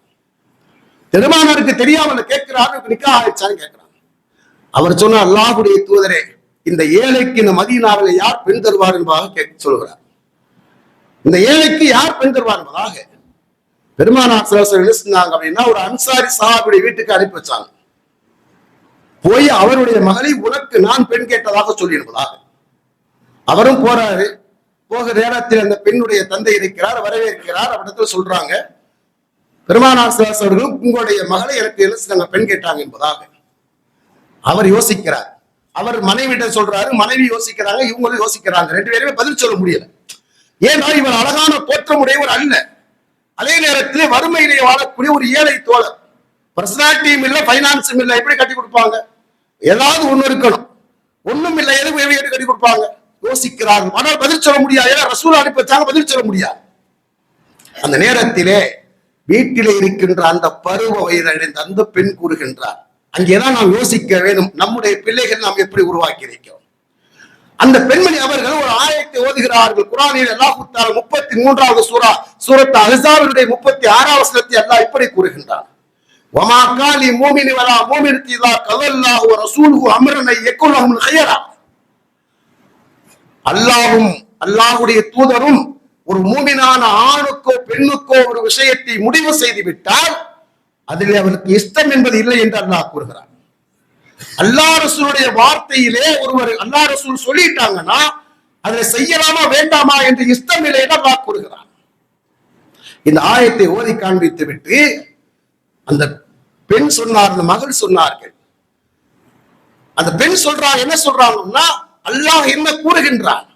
பெருமானாருக்கு தெரியாமல் கேட்கிறாரு, நிக்காஹ் ஆயிடுச்சான்னு கேட்கிறாங்க. அவர் சொன்னார், அல்லாஹ்வுடைய தூதரே, இந்த ஏழைக்கு இந்த மதீனாவில் யார் பெண் தருவார் என்பதாக சொல்கிறார். இந்த ஏழைக்கு யார் பெண் தருவார் என்பதாக பெருமானார் ஸல்லல்லாஹு அலைஹி வஸல்லம் சொன்னாங்க அப்படின்னா, ஒரு அன்சாரி சஹாபியுடைய வீட்டுக்கு அனுப்பி வச்சாங்க. போய் அவருடைய மகளை உனக்கு நான் பெண் கேட்டதாக சொல்லி என்பதாக. அவரும் போறாரு. போக நேரத்தில் அந்த பெண்ணுடைய தந்தை இருக்கிறார், வரவேற்கிறார். அவரிடத்துல சொல்றாங்க, பெருமானார் ஸல்லல்லாஹு அலைஹி வஸல்லம் உங்களுடைய மகளை எனக்கு என்ன பெண் கேட்டாங்க என்பதாக. அவர் யோசிக்கிறார். அவர் மனைவியிடம் சொல்றாரு, மனைவி யோசிக்கிறாங்க, இவங்களும் யோசிக்கிறாங்க. 2 பேருமே பதில் சொல்ல முடியல. ஏன்னா இவர் அழகான தோற்றமுடையவர் அல்ல, அதே நேரத்திலே வறுமையிலே வாழக்கூடிய ஒரு ஏழை தோழர். பர்சனாலிட்டியும் இல்லை, பைனான்ஸும் இல்லை. எப்படி கட்டி கொடுப்பாங்க? ஏதாவது ஒண்ணு இருக்கணும். ஒண்ணும் இல்லை, எதுவும் கட்டி கொடுப்பாங்க? யோசிக்கிறார்கள். ஆனால் பதில் சொல்ல முடியாது. ஏன்னா ரசூல் அனுப்பி வச்சாங்க, பதில் சொல்ல முடியாது. அந்த நேரத்திலே வீட்டிலே இருக்கின்ற அந்த பருவ வயதடைந்த அந்த பெண் கூறுகின்றார், அங்கேதான் நாம் யோசிக்க வேண்டும், நம்முடைய பிள்ளைகள் நாம் எப்படி உருவாக்கி இருக்கிறோம். அந்த பெண்மணி அவர்கள் ஒரு ஆயத்தை ஓதுகிறார்கள். குர்ஆனில் அல்லாஹ் தஆலா 33வது சூரத் அஹ்ஸாபினுடைய 36வது வசனத்தை அல்லாஹ் இப்படி கூறுகின்றார், வமா காலி மூமினி வலா மூமினத்தி இதா கல்லல்லாஹு வ ரசூலுஹு அம்ரன் யகுல் லஹுல் ഖைரா. அல்லாஹ்வும் அல்லாஹ்வுடைய தூதரும் ஒரு மூமினான ஆணுக்கோ பெண்ணுக்கோ ஒரு விஷயத்தை முடிவு செய்து விட்டால் அதிலே அவருக்கு இஷ்டம் என்பது இல்லை என்று அல்லாஹ் கூறுகிறார். அல்லாஹ் ரசூலுடைய வார்த்தையிலே ஒருவர் அல்லாஹ் ரசூல் சொல்லிட்டாங்கன்னா அதை செய்யலாமா வேண்டாமா என்று இஷ்டம் இல்லை என்று அல்லாஹ் கூறுகிறார். இந்த ஆயத்தை ஓதி காண்பித்து விட்டு அந்த பெண் சொன்னார், அந்த மகள் சொன்னார்கள். அந்த பெண் சொல்றாங்க, என்ன சொல்றாங்கன்னா, அல்லாஹ் என்ன கூறுகின்றான்?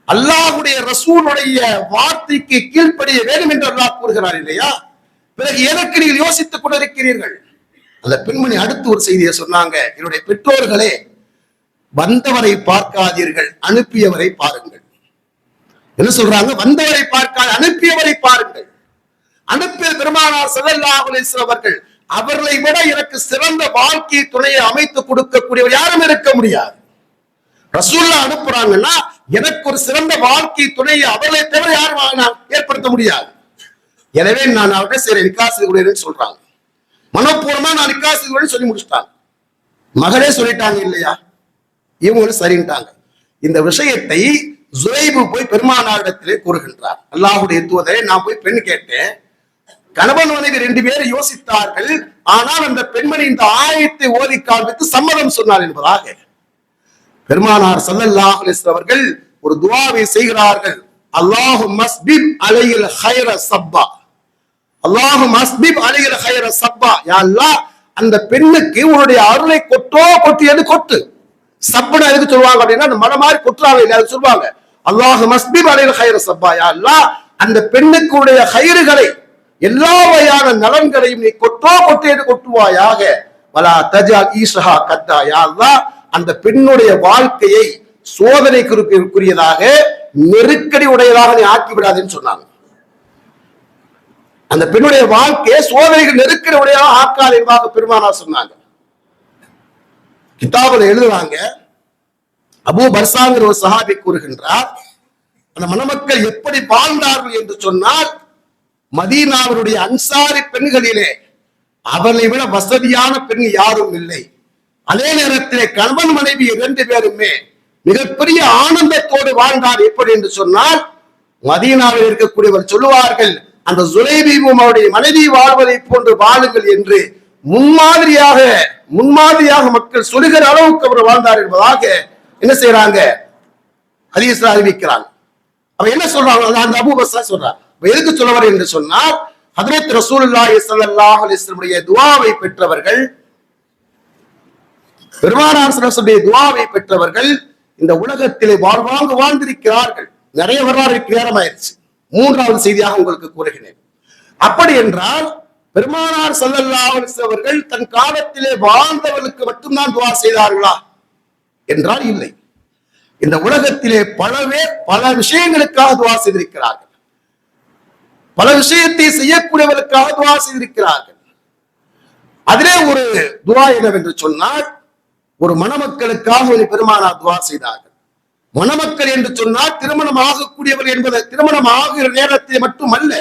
அல்லாஹ்வுடைய ரசூலுடைய வார்த்தைக்கு கீழ்ப்படிய வேண்டும் என்று அல்லாஹ் கூறுகிறார் இல்லையா? பிறகு எதற்கு நீங்கள் யோசித்துக் கொண்டிருக்கிறீர்கள்? அந்த பெண்மணி அடுத்து ஒரு செய்தியை சொன்னாங்க, என்னுடைய பெற்றோர்களே, வந்தவரை பார்க்காதீர்கள், அனுப்பியவரை பாருங்கள். என்ன சொல்றாங்க? வந்தவரை பார்க்காத, அனுப்பியவரை பாருங்கள். அனுப்பிய பெருமானார் ஸல்லல்லாஹு அலைஹி வஸல்லம் அவர்கள், அவர்களை விட எனக்கு சிறந்த வாழ்க்கை துணையை அமைத்து கொடுக்கக்கூடியவர் யாரும் இருக்க முடியாது. ரசூலுல்லாஹ் அனுப்புறாங்கன்னா எனக்கு ஒரு சிறந்த வாழ்க்கை துணையை அவர்களை தவிர யாரும் ஏற்படுத்த முடியாது. எனவே நான் அவர்கிட்ட சரி நிக்காஹ் செய்து கொள்கிறேன்னு சொல்றாங்க. மனப்பூர்வமா நான் நிக்காஹ் செய்து கொள்கிறேன்னு சொல்லி முடிச்சுட்டாங்க. மகளே சொல்லிட்டாங்க இல்லையா, இவங்களும் சரின்ட்டாங்க. இந்த விஷயத்தை ஜுலைபு போய் பெருமானாரிடத்திலே கூறுகின்றார், அல்லாஹ்வுடைய தூதரே, நான் போய் பெண் கேட்டேன், கணவன் மனைவி 2 பேரும் யோசித்தார்கள், ஆனால் அந்த பெண்மணி இந்த ஆயத்தை ஓதி காண்பித்து சம்மதம் சொன்னார் என்பதாக. பெருமானார் ஸல்லல்லாஹு அலைஹி வஸல்லம் அவர்கள் ஒரு துஆவை செய்கிறார்கள், அல்லாஹும்ம அஸ்பிப் அலைஹில் கைர ஸப்பா, அல்லாஹும்ம அஸ்பிப் அலைஹில் கைர ஸப்பா. யா அல்லாஹ், அந்த பெண்ணுக்கு உன்னுடைய அருளை கொட்டியது கொட்டு. சப்புனா எதுக்கு சொல்லுவாங்க அப்படின்னா, அந்த மலை மாதிரி கொட்டுறாங்க இல்லையா, அது சொல்லுவாங்க. அல்லாஹ் மஸ்பிப் அலைல் ஹைர சப்பா, யா அல்லாஹ் அந்த பெண்ணுக்குடைய ஹைறுகளை எல்லா வகையான நலன்களையும் நீ கொட்டேடு கொட்டுவாயாக. வலா தஜால் ஈசஹா கத்தா, யா அல்லாஹ் அந்த பெண்ணுடைய வாழ்க்கையை சோதனைக்குரியதாக நெருக்கடி உடையதாக நீ ஆக்கிவிடாதுன்னு சொன்னாங்க. அந்த பெண்ணுடைய வாழ்க்கையை சோதனைகள் நெருக்கடி உடையதாக ஆக்காது என்பதாக பெருமானார் சொன்னாங்க. கிதாபுல எழுதுறாங்க, அபூ பர்சாங்கிற ஒரு சஹாபி கூறுகின்றார், அந்த மணமக்கள் எப்படி வாழ்ந்தார்கள் என்று சொன்னால், மதீனாவினுடைய அன்சாரி பெண்களிலே அவர்களை விட வசதியான பெண் யாரும் இல்லை. அதே நேரத்திலே கணவன் மனைவி 2 பேருமே மிகப்பெரிய ஆனந்தத்தோடு வாழ்ந்தார். எப்படி என்று சொன்னால், மதீனாவில் இருக்கக்கூடியவர் சொல்லுவார்கள், அந்த ஜுலைபீபும் அவருடைய மனைவி வாழ்வதை போன்று வாழுங்கள் என்று முன்மாதிரியாக மக்கள் சொல்லுகிற அளவுக்கு அவர் வாழ்ந்தார் என்பதாக என்ன செய்யறாங்க, ஹதீஸ்ல அறிவிக்கிறாங்க. அவ என்ன சொல்றாங்க, அந்த அபூ பர்ஸா சொல்றாங்க. எதுக்கு சொல்லவர் என்று சொன்னால், ஹஜ்ரத் ரசூலுல்லாஹி ஸல்லல்லாஹு அலைஹி வஸல்லம் துஆவை பெற்றவர்கள், பெருமானார் ஸல்லல்லாஹு துஆவை பெற்றவர்கள் இந்த உலகத்திலே வாழ்ந்திருக்கிறார்கள். நிறைய வரலாறு நேரமாயிருச்சு. 3வது செய்தியாக உங்களுக்கு கூறுகிறேன். அப்படி என்றால் பெருமானார் ஸல்லல்லாஹு அலைஹி வஸல்லம் அவர்கள் தன் காலத்திலே வாழ்ந்தவர்களுக்கு மட்டும்தான் துஆ செய்தார்களா என்றால் இல்லை. இந்த உலகத்திலே பல பேர் பல விஷயங்களுக்காக துஆ செய்திருக்கிறார்கள். பல விஷயத்தை செய்யக்கூடியவர்களுக்காக துஆ செய்திருக்கிறார்கள். அதிலே ஒரு துஆ என்னவென்று சொன்னால், ஒரு மணமக்களுக்காக ஒரு பெருமானார் துஆ செய்தார்கள். மணமக்கள் என்று சொன்னால் திருமணம் ஆகக்கூடியவர் என்பது திருமணம் ஆகிற நேரத்தில் மட்டுமல்ல,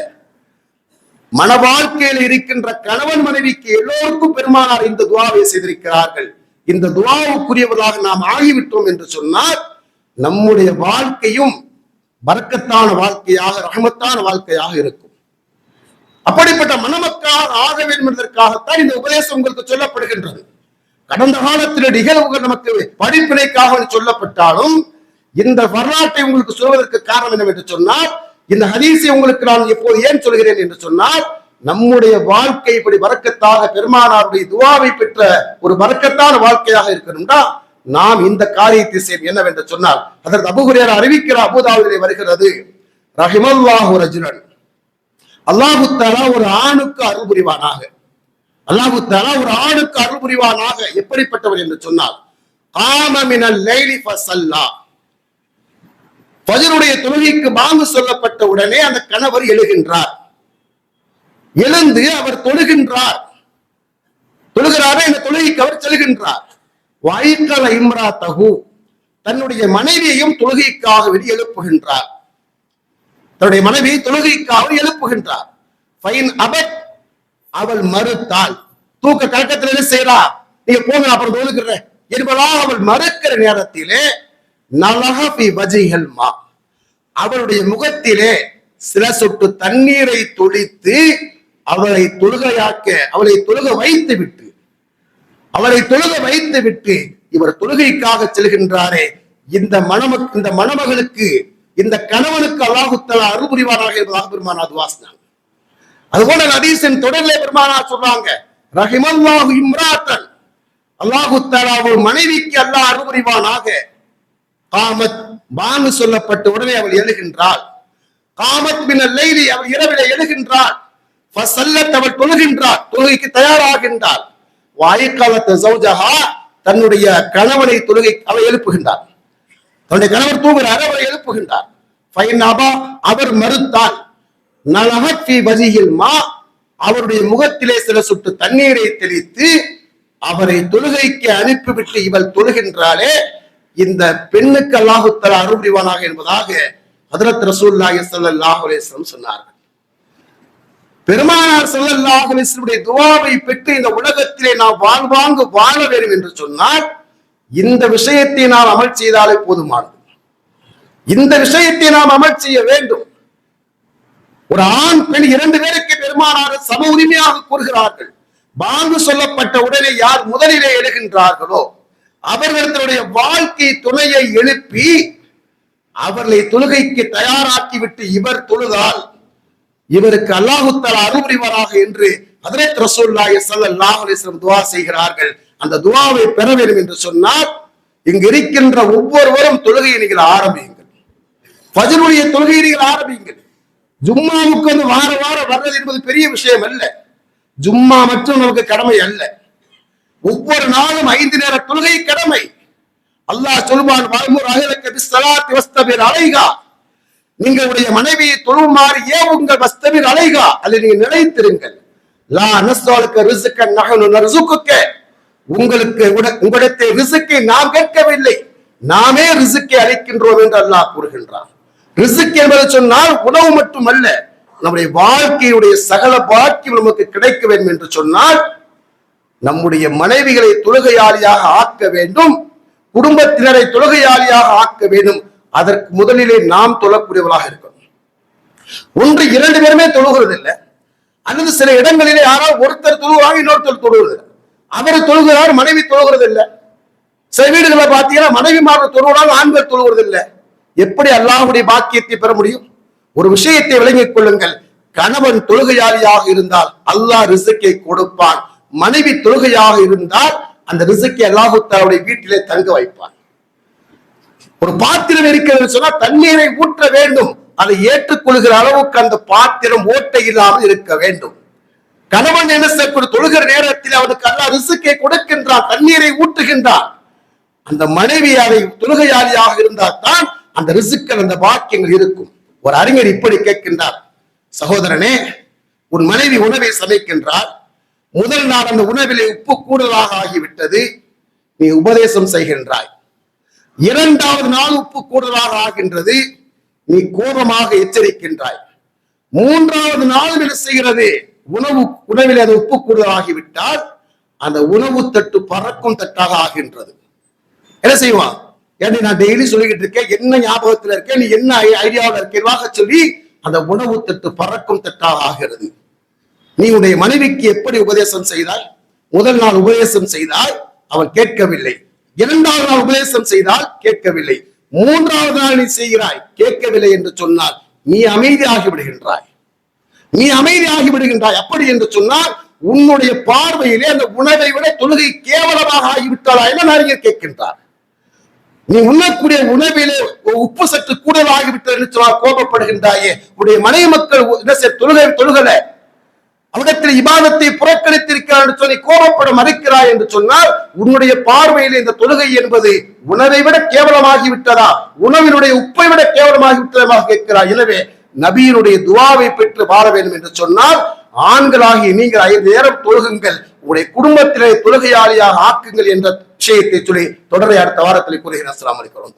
மன வாழ்க்கையில் இருக்கின்ற கணவன் மனைவிக்கு எல்லோருக்கும் பெருமானார் இந்த துஆவை செய்திருக்கிறார்கள். இந்த துஆவுக்குரியவர்களாக நாம் ஆகிவிட்டோம் என்று சொன்னால் நம்முடைய வாழ்க்கையும் பரக்கத்தான வாழ்க்கையாக, ரஹமத்தான வாழ்க்கையாக இருக்கும். அப்படிப்பட்ட மணமக்காக ஆக வேண்டும் என்பதற்காகத்தான் இந்த உபதேசம் உங்களுக்கு சொல்லப்படுகின்றது. கடந்த காலத்தில் நிகழ்வுகள் நமக்கு படிப்பினைக்காக சொல்லப்பட்டாலும் இந்த வரலாற்றை உங்களுக்கு சொல்வதற்கு காரணம் என்னவென்று சொன்னால், இந்த ஹதீஸை உங்களுக்கு நான் எப்போது ஏன் சொல்கிறேன் என்று சொன்னால், நம்முடைய வாழ்க்கை இப்படி பரக்கத்தாக பெருமானாருடைய துஆவை பெற்ற ஒரு பரக்கத்தான வாழ்க்கையாக இருக்கணும்னா நாம் இந்த காரியத்தை செய்ய என்னவென்று சொன்னால், அதற்கு அபூ ஹுரைரா அறிவிக்கிற அபூதாவுதிலே வருகிறது, ரஹிமல்லாஹு ரஜுலன், அல்லாஹு தஆலா ஒரு ஆணுக்கு அருள் புரிவானாக. அல்லாஹு தஆலா ஒரு ஆணுக்கு அருள் புரிவானாக. எப்படிப்பட்டவர் என்று சொன்னால், காம மினல் லைலி ஃபஸல்லா, ஃபஜ்ருடைய தொழுகைக்கு பாங்கு சொல்லப்பட்ட உடனே அந்த கணவர் எழுகின்றார். எழுந்து அவர் தொழுகின்றார். தொழுகிறாரே, இந்த தொழுகைக்கு அவர் செல்கின்றார். வைக்கல இம்ராத்தஹு, தன்னுடைய மனைவியையும் தொழுகைக்காக வெளி எழுப்புகின்றார். தன்னுடைய மனைவியை தொழுகைக்காக எழுப்புகின்றார். ஃபைன் அபத், அவள் மறுத்தாள், தூக்க கலக்கத்தில் என்ன செய்யறா, நீங்க போங்க அப்புறம் தொழுகிறேன் என்பதாக அவள் மறுக்கிற நேரத்திலே நலஹபி வஜிஹல் மா, அவளுடைய முகத்திலே சில சொட்டு தண்ணீரை தொளித்து அவளை தொழுகையாக்க, அவளை தொழுக வைத்து விட்டு இவர் தொழுகைக்காக செல்கின்றாரே, இந்த மணமகளுக்கு, இந்த கணவனுக்கு அல்லாஹு தஆலா அருள் புரிவாராக என்பதாக பெருமானார் துஆ செய்தாங்க. அதுபோல ஹதீஸின் தொடரிலே பெருமானார் சொல்றாங்க, ரஹிமல்லாஹு இம்ராத்தன், அல்லாஹு தஆலா ஒரு மனைவிக்கு அல்லாஹ் அருள் புரிவானாக. காமத், பாங்கு சொல்லப்பட்ட உடனே அவள் எழுகின்றாள். காமத் மினல் லைலி, அவள் இரவிலே எழுகின்றாள். ஃபஸல்லத், அவள் தொழுகின்றாள், தொழுகைக்கு தயாராகின்றாள். வாய்க்காலத்து ஜௌஜஹா, தன்னுடைய கணவனை தொழுகை அவள் எழுப்புகின்றார். தன்னுடைய கணவர் தூங்குகிறார், அவரை எழுப்புகின்றார். ஃபைன் அபா, அவர் மறுத்தால், நலஹத் ஃபீ வஜிஹில் மா, அவருடைய முகத்திலே சில சொட்டு தண்ணீரை தெளித்து அவரை தொழுகைக்கு அனுப்பிவிட்டு இவள் தொழுகின்றாளே, இந்த பெண்ணுக்கு அல்லாஹு தஆலா அருள் புரிவானாக என்பதாக ஹஜ்ரத் ரசூலுல்லாஹி ஸல்லல்லாஹு அலைஹி வஸல்லம் சொன்னார்கள். பெருமானார் ஸல்லல்லாஹு அலைஹி வஸல்லம் துஆவை பெற்று இந்த உலகத்திலே நாம் வாழ்வாங்கு வாழ வேண்டும் என்று சொன்னால் இந்த விஷயத்தை நாம் அமல் செய்தாலே போதுமானது. இந்த விஷயத்தை நாம் அமல் செய்ய வேண்டும். ஒரு ஆண் பெண் 2 பேருக்கு பெருமானார் சம உரிமையாக கூறுகிறார்கள். பாங்கு சொல்லப்பட்ட உடனே யார் முதலிலே எழுகின்றார்களோ அவர்களுடைய வாழ்க்கை துணையை எழுப்பி அவர்களை தொழுகைக்கு தயாராக்கி விட்டு இவர் தொழுதால் இவருக்கு அல்லாஹு தஆலா அருள் புரிவாராக என்று ஹஜ்ரத் ரசூலுல்லாஹி ஸல்லல்லாஹு அலைஹி வஸல்லம் துஆ செய்கிறார்கள். அந்த துஆவை பெற வேண்டும் என்று சொன்னால் இங்கு இருக்கின்ற ஒவ்வொருவரும் தொழுகையை நீங்கள் ஆரம்பியுங்கள். ஃபஜ்ருடைய தொழுகையை நீங்கள் ஆரம்பிங்கள். ஜும்மாவுக்கு வந்து வார வாரம் வர்றது என்பது பெரிய விஷயம் அல்ல. ஜும்மா மட்டும் நமக்கு கடமை அல்ல. ஒவ்வொரு நாளும் 5 நேர தொழுகை கடமை. அல்லாஹ் சொல்வான், வஅமுர் அஹ்லக பிஸ்ஸலாத்தி வஸ்தபிர் அலைஹா. நீங்களுடைய மனைவியை தொழுமாறு ஏவுங்கள், வஸ்தபிர் அலைஹா, அதில் நீங்கள் நிலைத்திருங்கள். லா நஸ்அலுக ரிஸ்கன் நஹ்னு நர்சுகுக. உங்களிடத்தை ரிஸ்கை நாம் கேட்கவில்லை, நாமே ரிஸ்கை அளிக்கின்றோம் என்று அல்லாஹ் கூறுகின்றான். ரிஸ்க் என்பது சொன்னால் உணவு மட்டுமல்ல, நம்முடைய வாழ்க்கையுடைய சகல பாக்கியம் நமக்கு கிடைக்க வேண்டும் என்று சொன்னால் நம்முடைய மனைவிகளை தொழுகையாளியாக ஆக்க வேண்டும், குடும்பத்தினரை தொழுகையாளியாக ஆக்க வேண்டும். அதற்கு முதலிலே நாம் தொழக்கூடியவர்களாக இருக்கணும். ஒன்று 2 பேருமே தொழுகிறது இல்லை, அல்லது சில இடங்களிலே யாராவது ஒருத்தர் தொழுகிறாங்க, இன்னொருத்தர் தொழுகிறது. அவர் தொழுகிறார், மனைவி தொழுகிறது இல்லை. சில வீடுகளை பார்த்தீங்கன்னா மனைவிமார்கள் தொழுகிறாங்க, ஆண்கள் தொழுகிறது இல்லை. எப்படி அல்லாஹ்வுடைய பாக்கியத்தை பெற முடியும்? ஒரு விஷயத்தை விளங்கிக் கொள்ளுங்கள். கணவன் தொழுகையாளியாக இருந்தால் அல்லாஹ் ரிஸ்கை கொடுப்பான். மனைவி தொழுகையாக இருந்தால் அந்த ரிஸ்கை அல்லாஹ் தஆலாவுடைய வீட்டிலே தங்க வைப்பான். ஒரு பாத்திரம் இருக்கிறது சொன்னா தண்ணீரை ஊற்ற வேண்டும், அதை ஏற்றுக்கொள்கிற அளவுக்கு அந்த பாத்திரம் ஓட்டை இல்லாமல் இருக்க வேண்டும். கணவன் என்ன செய்ய, தொழுகிற நேரத்தில் அவனுக்கு அல்லாஹ் ரிஸ்கை கொடுக்கின்றான், தண்ணீரை ஊற்றுகின்றான். அந்த மனைவி அதை தொழுகையாளியாக இருந்தால் தான் அந்த ரிஸ்கள், அந்த பாக்கியங்கள் இருக்கும். ஒரு அறிஞர் இப்படி கேட்கின்றார், சகோதரனே, உன் மனைவி உணவை சமைக்கின்றார், முதல் நாள் அந்த உணவிலே உப்பு கூடுதலாக ஆகிவிட்டது, நீ உபதேசம் செய்கின்றாய். 2வது நாள் உப்பு கூடுதலாக ஆகின்றது, நீ கோபமாக எச்சரிக்கின்றாய். 3வது நாள் என்ன செய்கிறது, உணவில் அது உப்பு கூடுதலாகிவிட்டால் அந்த உணவு தட்டு பறக்கும் தட்டாக ஆகின்றது. என்ன செய்வான், ஏன்னா நான் டெய்லி சொல்லிக்கிட்டு இருக்கேன், என்ன ஞாபகத்துல இருக்கேன், நீ என்ன ஐடியாவில் இருக்கேவாக சொல்லி அந்த உணவு தட்டு பறக்கும் தட்டாக ஆகிறது. நீ உன்னுடைய மனைவிக்கு எப்படி உபதேசம் செய்தாய்? முதல் நாள் உபதேசம் செய்தால் அவள் கேட்கவில்லை, 2வது நாள் உபதேசம் செய்தால் கேட்கவில்லை, 3வது நாள் நீ செய்கிறாய், கேட்கவில்லை என்று சொன்னால் நீ அமைதியாகி விடுகின்றாய். நீ அமைதியாகி விடுகின்றாய். அப்படி என்று சொன்னால் உன்னுடைய பார்வையிலே அந்த உணவை விட தொழுகை கேவலமாக ஆகிவிட்டாளா என அறிஞர் கேட்கின்றார். நீ உண்ணக்கூடிய உணவிலே உப்பு சற்று கூடுதல் ஆகிவிட்டது என்று சொன்னால் கோபப்படுகின்றாயே. உடைய மனைவி மக்கள் தொழுகல, அவரிடத்தில் இபாதத்தை புறக்கணித்திருக்கிறார் என்று சொல்லி கோபப்பட மறுக்கிறாய் என்று சொன்னால் உன்னுடைய பார்வையில் இந்த தொழுகை என்பது உணவை விட கேவலமாகி விட்டதா, உணவினுடைய உப்பை விட கேவலமாகி விட்டதாக கேட்கிறாய். எனவே நபியினுடைய துஆவை பெற்று வாழ வேண்டும் என்று சொன்னால் ஆண்களாகி நீங்கள் 5 நேரம் தொழுகுங்கள், உங்களுடைய குடும்பத்திலே தொழுகையாளியாக ஆக்குங்கள் என்ற விஷயத்தை சொல்லி தொடரை அடுத்த வாரத்தில் கூறுகிறேன். அஸ்ஸலாமு அலைக்கும்.